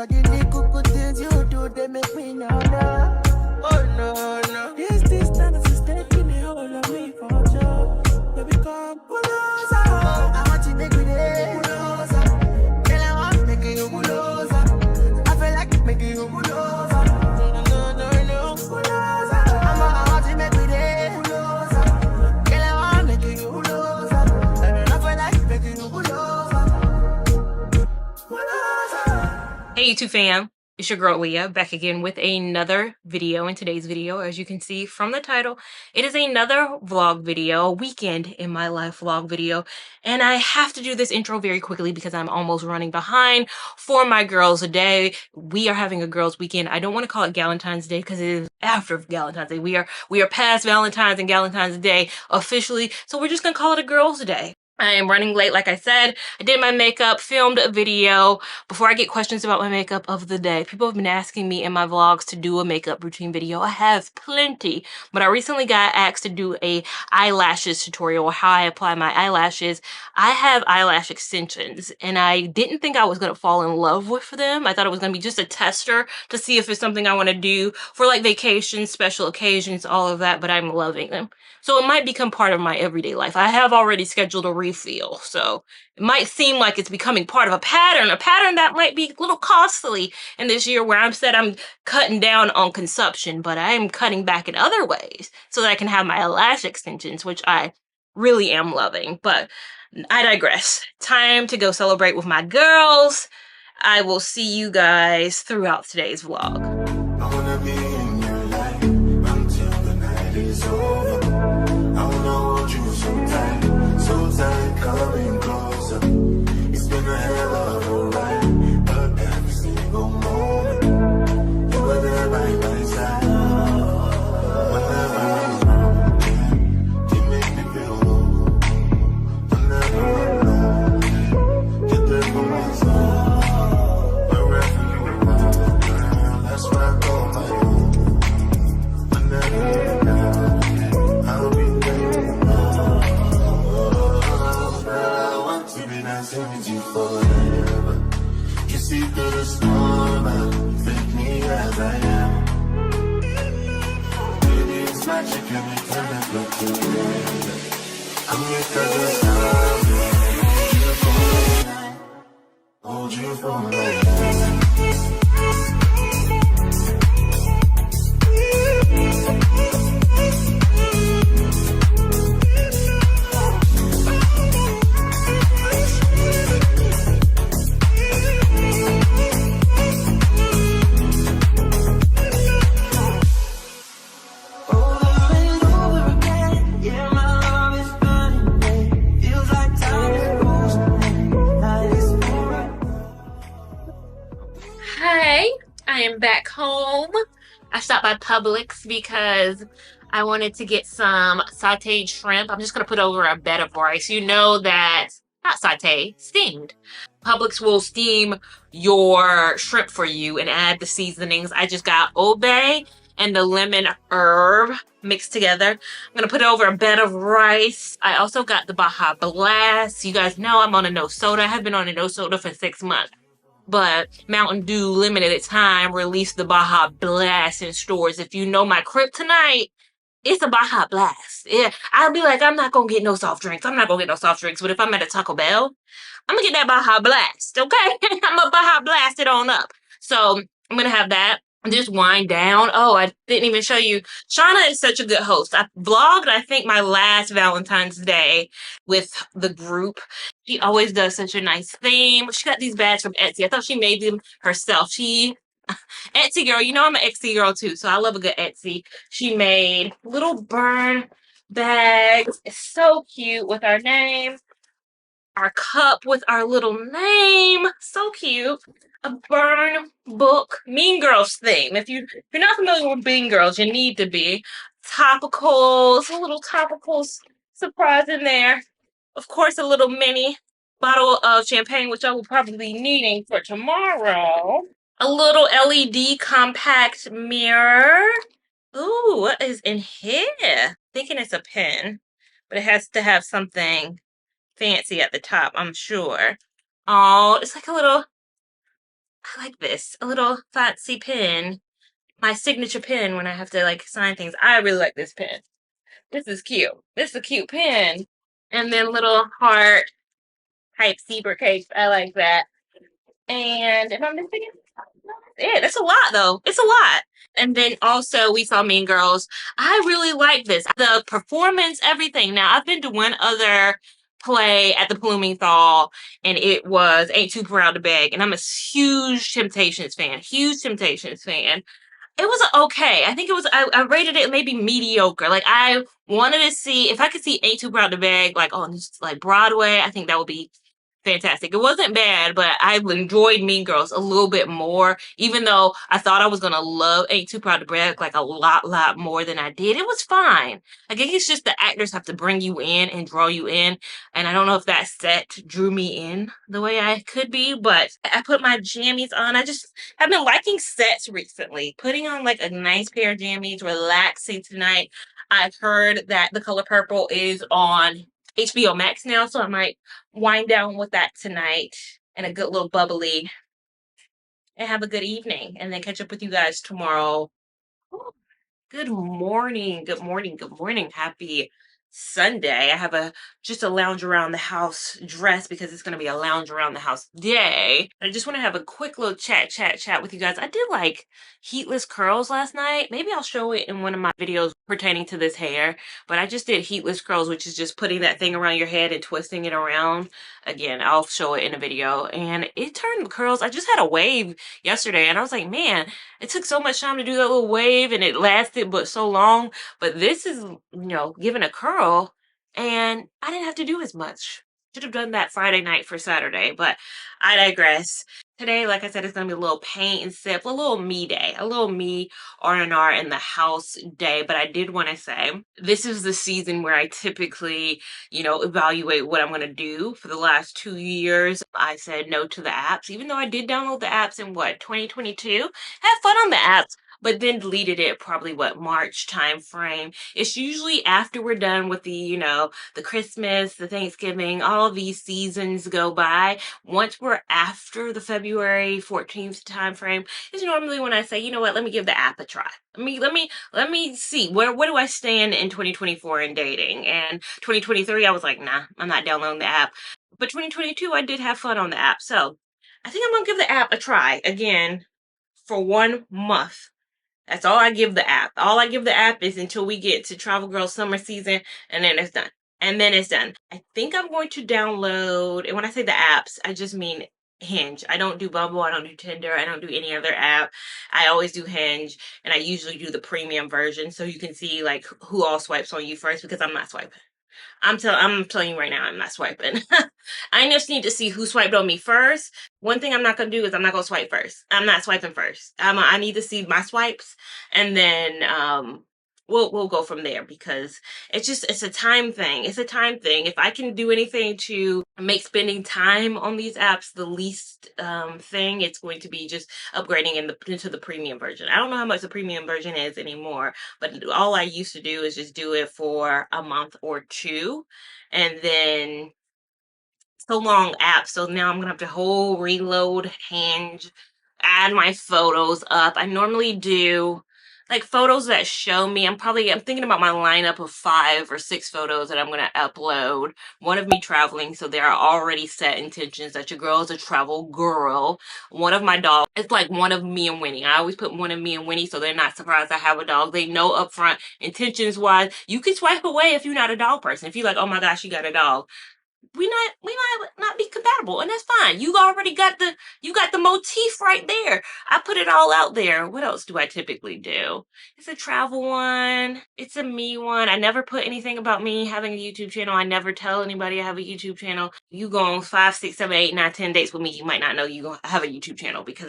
are the little things you do, they make me know. Oh no, no. This distance is taking me all of me for sure. Baby, come closer. I want you to make me there. Closer. Girl, I want to make you closer. I feel like making you closer. No, no, no, no. Closer. I want you to make me there. Closer. Girl, I want to make you closer. I feel like making you closer. Hey YouTube fam, it's your girl Leah back again with another video. In today's video, as you can see from the title, it is another vlog video, a weekend in my life vlog video. And I have to do this intro very quickly because I'm almost running behind for my girls' day. We are having a girls' weekend. I don't want to call it Galentine's Day because it is after Galentine's Day. We are past Valentine's and Galentine's Day officially, so we're just gonna call it a girls' day. I am running late, like I said. I did my makeup, filmed a video. Before I get questions about my makeup of the day, people have been asking me in my vlogs to do a makeup routine video. I have plenty, but I recently got asked to do a eyelashes tutorial, how I apply my eyelashes. I have eyelash extensions, and I didn't think I was going to fall in love with them. I thought it was going to be just a tester to see if it's something I want to do for like vacations, special occasions, all of that, but I'm loving them. So it might become part of my everyday life. I have already scheduled a refill, so it might seem like it's becoming part of a pattern that might be a little costly in this year where I'm said I'm cutting down on consumption, but I am cutting back in other ways so that I can have my lash extensions, which I really am loving. But I digress. Time to go celebrate with my girls. I will see you guys throughout today's vlog. I wanna be in your life until the night is over. I wanna hold you so tight, coming closer. It's been a hell of a ride, but every single moment you were there by my side. Whenever I'm wrong, you make me feel low. Whenever I'm alone, you're there for my soul. Wherever you are, girl, that's where I call my own. Whenever you're down, I'll be there. I want to be dancing with you forever. You see through the storm and take me as I am. Baby, it's magic and we can never together. I'm here 'cause I hold you for life. Hey, I am back home. I stopped by Publix because I wanted to get some sauteed shrimp. I'm just going to put over a bed of rice. You know that, not sauteed, steamed. Publix will steam your shrimp for you and add the seasonings. I just got Old Bay and the lemon herb mixed together. I'm going to put it over a bed of rice. I also got the Baja Blast. You guys know I'm on a no soda. I have been on a no soda for 6 months. But Mountain Dew limited time released the Baja Blast in stores. If you know my kryptonite, it's a Baja Blast. Yeah, I'll be like, I'm not gonna get no soft drinks. I'm not gonna get no soft drinks. But if I'm at a Taco Bell, I'm gonna get that Baja Blast, okay? I'm gonna Baja Blast it on up. So I'm gonna have that. Just wind down. Oh, I didn't even show you. Shauna is such a good host. I vlogged, I think, my last Valentine's Day with the group. She always does such a nice theme. She got these bags from Etsy. I thought she made them herself. Etsy girl, you know I'm an Etsy girl too, so I love a good Etsy. She made little burn bags. It's so cute with our name. Our cup with our little name. So cute. A burn book. Mean Girls theme. If you're not familiar with Mean Girls, you need to be. Topicals. A little topicals surprise in there. Of course, a little mini bottle of champagne, which I will probably be needing for tomorrow. A little LED compact mirror. Ooh, what is in here? Thinking it's a pen, but it has to have something fancy at the top, I'm sure. Oh, it's like a little I like this. A little fancy pen. My signature pen when I have to like sign things. I really like this pen. This is cute. This is a cute pen. And then little heart type zebra cakes. I like that. And if I'm missing it, that's it. It's a lot though. It's a lot. And then also we saw Mean Girls. I really like this. The performance, everything. Now I've been to one other play at the Bloomingthal and it was Ain't Too Proud to Beg. And I'm a huge Temptations fan. Huge Temptations fan. It was okay. I think it was I rated it maybe mediocre. Like I wanted to see if I could see Ain't Too Proud to Beg like on like Broadway, I think that would be fantastic. It wasn't bad, but I enjoyed Mean Girls a little bit more, even though I thought I was gonna love Ain't Too Proud to Brag like a lot more than I did. It was fine. I think it's just the actors have to bring you in and draw you in, and I don't know if that set drew me in the way I could be, but I put my jammies on. I just have been liking sets recently. Putting on like a nice pair of jammies, relaxing tonight. I've heard that The Color Purple is on HBO Max now, so I might wind down with that tonight and a good little bubbly and have a good evening and then catch up with you guys tomorrow. Good morning. Good morning. Good morning. Happy Sunday. I have just a lounge around the house dress because it's going to be a lounge around the house day. I just want to have a quick little chat with you guys. I did like heatless curls last night. Maybe I'll show it in one of my videos pertaining to this hair, but I just did heatless curls, which is just putting that thing around your head and twisting it around. Again, I'll show it in a video, and it turned the curls. I just had a wave yesterday and I was like, man, it took so much time to do that little wave and it lasted but so long. But this is, giving a curl and I didn't have to do as much. Should have done that Friday night for Saturday, but I digress. Today, like I said, it's gonna be a little paint and sip, a little me day, a little me R&R in the house day. But I did want to say this is the season where I typically, evaluate what I'm gonna do. For the last 2 years, I said no to the apps, even though I did download the apps in 2022. Had fun on the apps, but then deleted it probably March time frame. It's usually after we're done with the Christmas, the Thanksgiving, all of these seasons go by. Once we're after the February 14th time frame is normally when I say, you know what, let me give the app a try. Let me see where do I stand in 2024 in dating. And 2023 I was like, nah, I'm not downloading the app. But 2022 I did have fun on the app. So I think I'm gonna give the app a try again for 1 month. That's all I give the app. All I give the app is until we get to Travel Girl summer season, and then it's done. And then it's done. I think I'm going to download, and when I say the apps, I just mean Hinge. I don't do Bumble, I don't do Tinder, I don't do any other app. I always do Hinge, and I usually do the premium version so you can see like who all swipes on you first because I'm not swiping. I'm telling you right now, I'm not swiping. I just need to see who swiped on me first. One thing I'm not gonna do is I'm not gonna swipe first. I'm not swiping first. I need to see my swipes, and then we'll go from there because it's a time thing. It's a time thing. If I can do anything to make spending time on these apps the least thing, it's going to be just upgrading into the premium version. I don't know how much the premium version is anymore, but all I used to do is just do it for a month or two, and then so long app. So now I'm gonna have to whole reload Hinge, add my photos up. I normally do like photos that show me. I'm thinking about my lineup of 5 or 6 photos that I'm gonna upload. One of me traveling, so there are already set intentions that your girl is a travel girl. One of my dogs, it's like one of me and Winnie. I always put one of me and Winnie so they're not surprised I have a dog. They know upfront intentions wise. You can swipe away if you're not a dog person. If you're like, oh my gosh, you got a dog, we might not be compatible, and that's fine. You got the motif right there. I put it all out there. What else do I typically do? It's a travel one. It's a me one. I never put anything about me having a YouTube channel. I never tell anybody I have a YouTube channel. You go on 5, 6, 7, 8, 9, 10 dates with me, you might not know you gonna have a YouTube channel because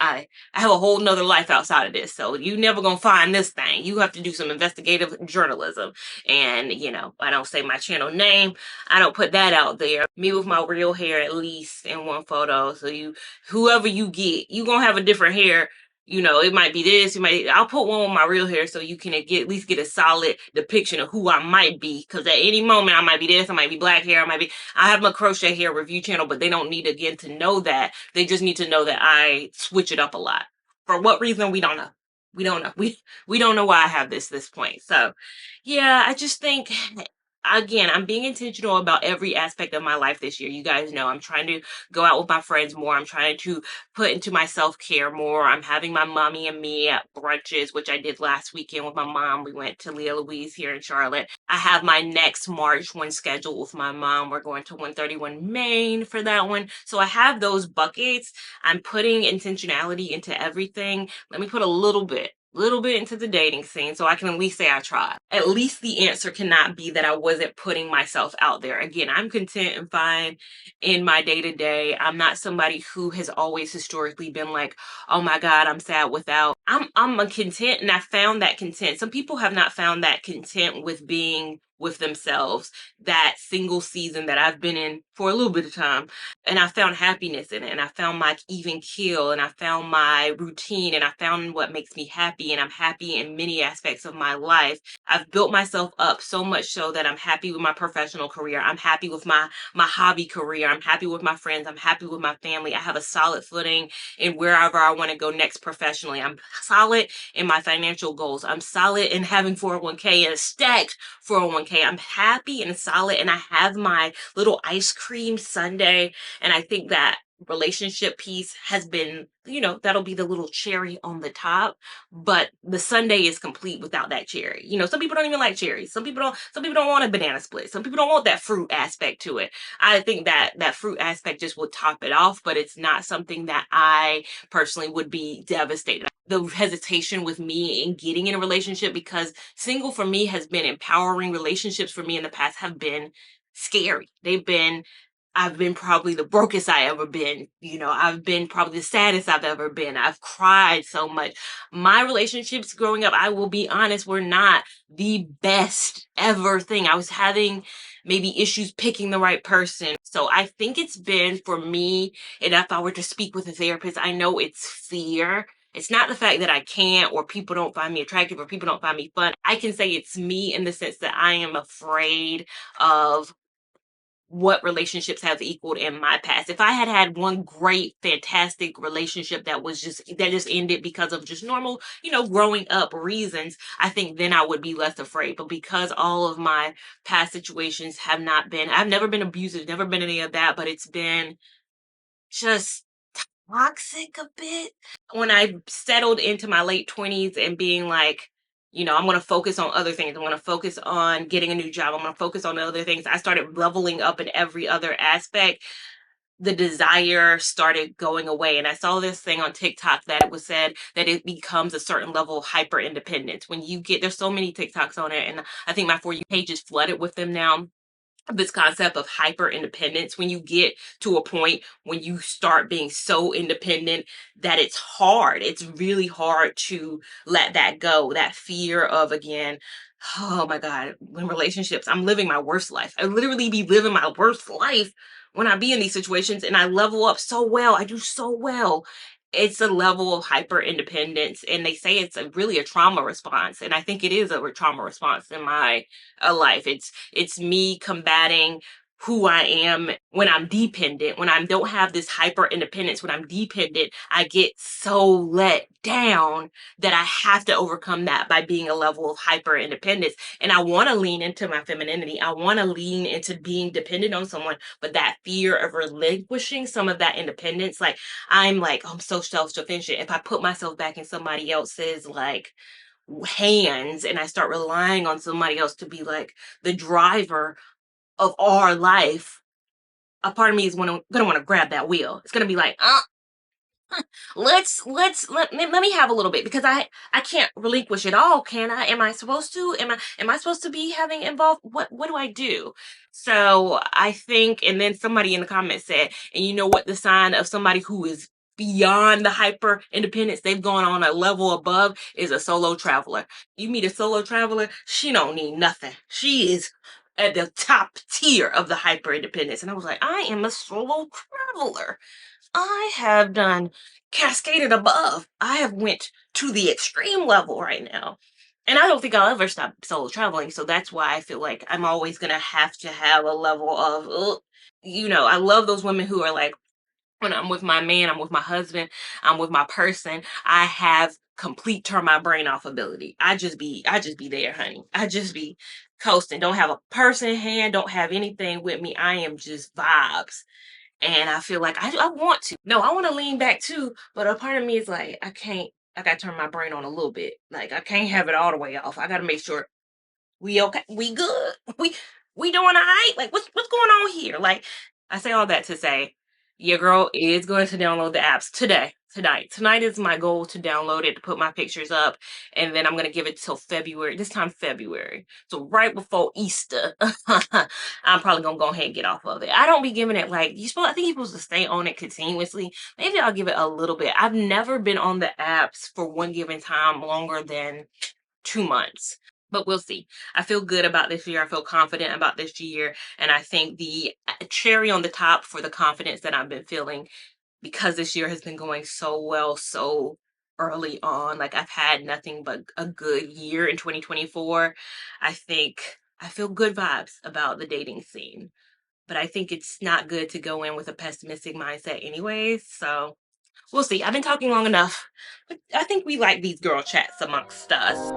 I have a whole nother life outside of this. So you never gonna find this thing. You have to do some investigative journalism. And I don't say my channel name. I don't put that out there. Me with my real hair at least in one photo. So whoever you get, you gonna have a different hair. You know, it might be this, I'll put one with my real hair so you can at least get a solid depiction of who I might be. Cause at any moment I might be this, I might be black hair, I have my crochet hair review channel, but they don't need again to know that. They just need to know that I switch it up a lot. For what reason, we don't know. We don't know. We don't know why I have this point. So yeah, I just think, again, I'm being intentional about every aspect of my life this year. You guys know I'm trying to go out with my friends more. I'm trying to put into my self-care more. I'm having my mommy and me at brunches, which I did last weekend with my mom. We went to Lia Louise here in Charlotte. I have my next March one scheduled with my mom. We're going to 131 Main for that one. So I have those buckets. I'm putting intentionality into everything. Let me put a little bit into the dating scene so I can at least say I tried. At least the answer cannot be that I wasn't putting myself out there. Again, I'm content and fine in my day-to-day. I'm not somebody who has always historically been like, oh my God, I'm sad without. I'm a content, and I found that content. Some people have not found that content with being with themselves, that single season that I've been in for a little bit of time. And I found happiness in it, and I found my even keel, and I found my routine, and I found what makes me happy, and I'm happy in many aspects of my life. I've built myself up so much so that I'm happy with my professional career. I'm happy with my hobby career. I'm happy with my friends. I'm happy with my family. I have a solid footing in wherever I want to go next professionally. I'm solid in my financial goals. I'm solid in having 401k and a stacked 401k. I'm happy and solid, and I have my little ice cream sundae. And I think that relationship piece has been, that'll be the little cherry on the top, but the sundae is complete without that cherry. Some people don't even like cherries. Some people don't want a banana split. Some people don't want that fruit aspect to it. I think that that fruit aspect just will top it off, but it's not something that I personally would be devastated. The hesitation with me in getting in a relationship, because single for me has been empowering. Relationships for me in the past have been scary. I've been probably the brokest I ever been. I've been probably the saddest I've ever been. I've cried so much. My relationships growing up, I will be honest, were not the best ever thing. I was having maybe issues picking the right person. So I think it's been for me, and if I were to speak with a therapist, I know it's fear. It's not the fact that I can't, or people don't find me attractive, or people don't find me fun. I can say it's me in the sense that I am afraid of what relationships have equaled in my past. If I had had one great, fantastic relationship that just ended because of just normal, growing up reasons, I think then I would be less afraid. But because all of my past situations have not been, I've never been abusive, never been any of that, but it's been just toxic a bit. When I settled into my late 20s and being like, I'm going to focus on other things. I'm going to focus on getting a new job. I'm going to focus on other things. I started leveling up in every other aspect. The desire started going away. And I saw this thing on TikTok that it was said that it becomes a certain level of hyper independence. There's so many TikToks on it. And I think my For You page is flooded with them now. This concept of hyper independence, when you get to a point when you start being so independent that it's really hard to let that go. That fear of, again, oh my God, when relationships, I'm living my worst life. I literally be living my worst life when I be in these situations, and I level up so well. I do so well. It's a level of hyper independence, and they say it's really a trauma response, and I think it is a trauma response in my life. It's me combating who I am when I'm dependent. When I don't have this hyper independence, when I'm dependent, I get so let down that I have to overcome that by being a level of hyper independence. And I want to lean into my femininity. I want to lean into being dependent on someone, but that fear of relinquishing some of that independence, I'm so self-sufficient. If I put myself back in somebody else's hands, and I start relying on somebody else to be like the driver of our life, a part of me is gonna want to grab that wheel. It's gonna be like, let me have a little bit, because I can't relinquish it all, can I? Am I supposed to? Am I supposed to be having involved? What do I do? So I think, and then somebody in the comments said, and you know what the sign of somebody who is beyond the hyper independence, they've gone on a level above, is a solo traveler. You meet a solo traveler, she don't need nothing. She is at the top tier of the hyper independence. And I was like, I am a solo traveler. I have done cascaded above. I have went to the extreme level right now. And I don't think I'll ever stop solo traveling. So that's why I feel like I'm always going to have a level of, I love those women who are like, when I'm with my man, I'm with my husband, I'm with my person, I have complete turn my brain off ability. I just be there, honey. I just be coasting. Don't have a person in hand, don't have anything with me. I am just vibes. And I feel like I want to. No, I want to lean back too, but a part of me is like, I can't. I gotta turn my brain on a little bit. Like I can't have it all the way off. I gotta make sure we okay, we good, we doing all right. Like what's going on here? Like I say all that to say, your girl is going to download the apps today, tonight. Tonight is my goal to download it to put my pictures up, and then I'm gonna give it till February. This time February, so right before Easter, I'm probably gonna go ahead and get off of it. I don't be giving it like you supposed. I think you're supposed to stay on it continuously. Maybe I'll give it a little bit. I've never been on the apps for one given time longer than 2 months. But we'll see. I feel good about this year. I feel confident about this year. And I think the cherry on the top for the confidence that I've been feeling, because this year has been going so well, so early on, like I've had nothing but a good year in 2024. I think I feel good vibes about the dating scene. But I think it's not good to go in with a pessimistic mindset anyways. So we'll see. I've been talking long enough. But I think we like these girl chats amongst us.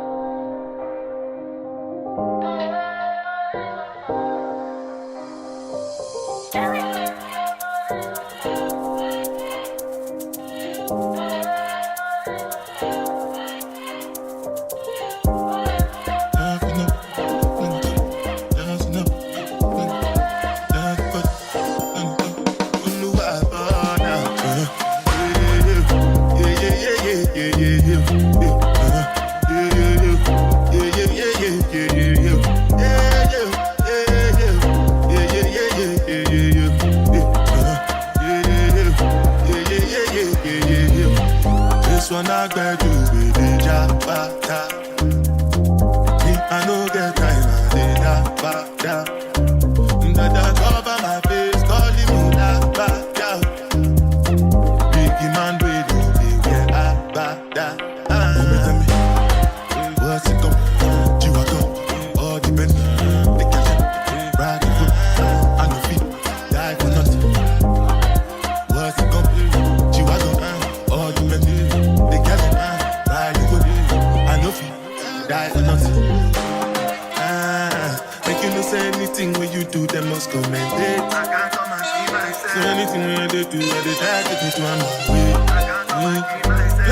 One I beg you with the jabata. Me, I know get time, I did that bada. That cover my face, calling me that bada. Biggie man, we don't be where I bada. Tell me, what's it come? You are come, all depend. They catch it, ride the foot, I no fit, die for nothing. What's it come? You are come, all depend. Die for nothing. Make you no say anything when you do, they must commend it. I can't come and see myself. So anything when they do, they try to get to my way. I can't come and see myself.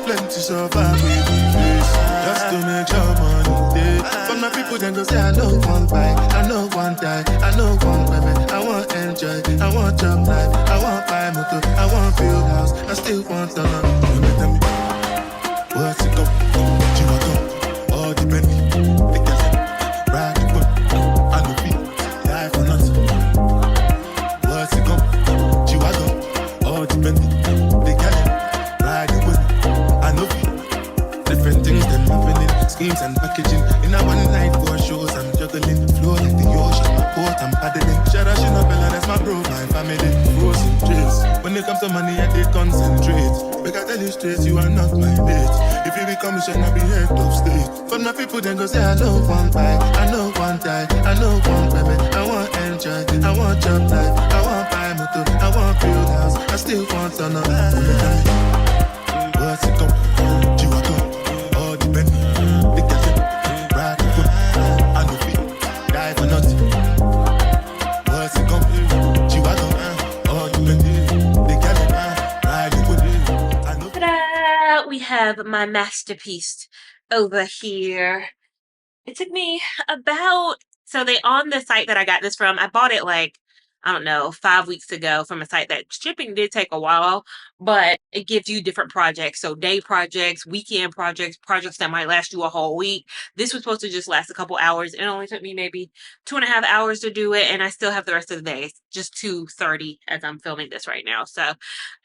Plenty survive with the face. Just to make your money day. But my people then go say, I know one buy, I know one die, I know one women. I want enjoy, I want job life, I want buy motor, I want build house, I still want to love. Tell me, what's it go? All depend. They can ride the boat. I no fit, die for nothing. What's it come? Chihuahua. All depend. They can ride the boat. I no fit. Different things that happening, schemes and packaging. In a one night for shows, I'm juggling. Flow like the ocean, my port, I'm paddling. Shout out, Bella, that's my bro, my family. Frozen trace. When it comes to money, I did concentrate. Make I tell you straight, you are not my mate. If you become a I be head of state. But my people then go say, I know one buy, I know one die, I know one women. I want enjoy, I want job life, I want buy motor, I want build house, I still want to know. What's it come? You are come, all depend. They can say, ride the foot, I know fit, die for nothing. What's it come? You are come, all depend. They can say, ride the foot. We have my masterpiece over here. It took me so they on the site that I got this from, I bought it like, I don't know, 5 weeks ago from a site that shipping did take a while, but it gives you different projects. So day projects, weekend projects, projects that might last you a whole week. This was supposed to just last a couple hours. It only took me maybe 2.5 hours to do it, and I still have the rest of the day. It's just 2:30 as I'm filming this right now. So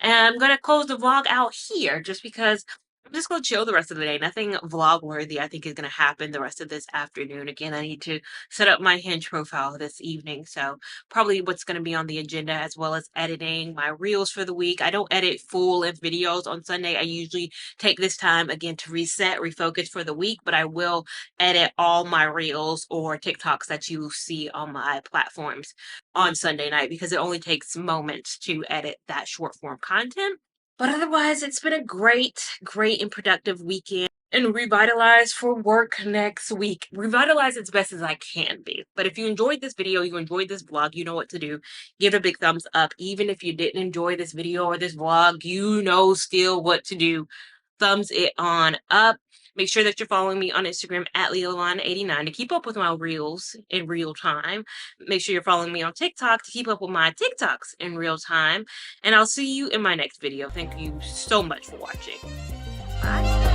I'm gonna close the vlog out here just because I'm just gonna chill the rest of the day. Nothing vlog worthy I think is gonna happen the rest of this afternoon. Again, I need to set up my Hinge profile this evening. So probably what's gonna be on the agenda, as well as editing my reels for the week. I don't edit full length videos on Sunday. I usually take this time again to reset, refocus for the week, but I will edit all my reels or TikToks that you see on my platforms on Sunday night, because it only takes moments to edit that short form content. But otherwise, it's been a great and productive weekend, and revitalized for work next week. Revitalize as best as I can be. But if you enjoyed this video, you enjoyed this vlog, you know what to do. Give it a big thumbs up. Even if you didn't enjoy this video or this vlog, you know still what to do. Thumbs it on up. Make sure that you're following me on Instagram at Lia Lavon 89 to keep up with my reels in real time. Make sure you're following me on TikTok to keep up with my TikToks in real time. And I'll see you in my next video. Thank you so much for watching. Bye.